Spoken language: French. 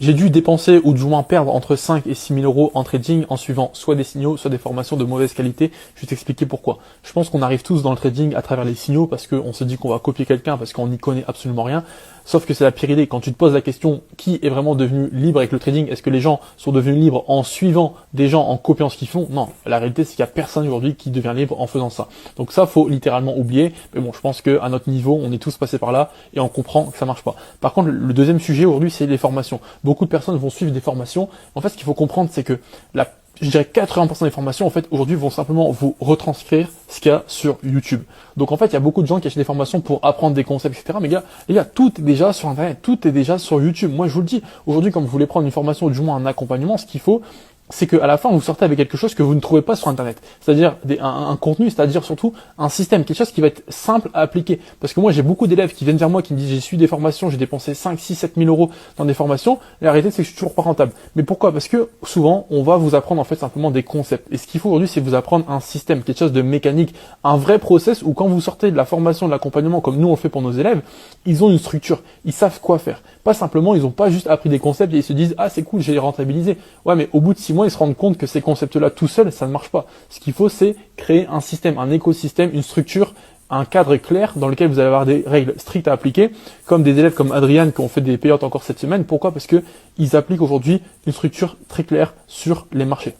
j'ai dû dépenser ou du moins perdre entre 5 et 6 000 euros en trading en suivant soit des signaux, soit des formations de mauvaise qualité. Je vais t'expliquer pourquoi. Je pense qu'on arrive tous dans le trading à travers les signaux parce qu'on se dit qu'on va copier quelqu'un parce qu'on n'y connaît absolument rien. Sauf que c'est la pire idée. Quand tu te poses la question qui est vraiment devenu libre avec le trading, est-ce que les gens sont devenus libres en suivant des gens, en copiant ce qu'ils font? Non. La réalité, c'est qu'il n'y a personne aujourd'hui qui devient libre en faisant ça. Donc ça, faut littéralement oublier. Mais bon, je pense qu'à notre niveau, on est tous passés par là et on comprend que ça marche pas. Par contre, le deuxième sujet aujourd'hui, c'est les formations. Beaucoup de personnes vont suivre des formations. En fait, ce qu'il faut comprendre, c'est que je dirais 80% des formations, en fait, aujourd'hui, vont simplement vous retranscrire ce qu'il y a sur YouTube. Donc, en fait, il y a beaucoup de gens qui achètent des formations pour apprendre des concepts, etc. Mais les gars, tout est déjà sur Internet, tout est déjà sur YouTube. Moi, je vous le dis, aujourd'hui, quand vous voulez prendre une formation ou du moins un accompagnement, ce qu'il faut, c'est qu'à la fin, vous sortez avec quelque chose que vous ne trouvez pas sur Internet. C'est-à-dire un contenu, c'est-à-dire surtout un système, quelque chose qui va être simple à appliquer. Parce que moi, j'ai beaucoup d'élèves qui viennent vers moi, qui me disent, j'ai suivi des formations, j'ai dépensé 5, 6, 7 000 euros dans des formations. Et la réalité, c'est que je suis toujours pas rentable. Mais pourquoi? Parce que souvent, on va vous apprendre en fait simplement des concepts. Et ce qu'il faut aujourd'hui, c'est vous apprendre un système, quelque chose de mécanique, un vrai process où quand vous sortez de la formation, de l'accompagnement, comme nous on le fait pour nos élèves, ils ont une structure, ils savent quoi faire. Pas simplement, ils n'ont pas juste appris des concepts et ils se disent, ah c'est cool, j'ai rentabilisé. Ouais, mais au bout de 6 mois, ils se rendent compte que ces concepts-là tout seuls, ça ne marche pas. Ce qu'il faut, c'est créer un système, un écosystème, une structure, un cadre clair dans lequel vous allez avoir des règles strictes à appliquer, comme des élèves comme Adrian qui ont fait des payouts encore cette semaine. Pourquoi? Parce que ils appliquent aujourd'hui une structure très claire sur les marchés.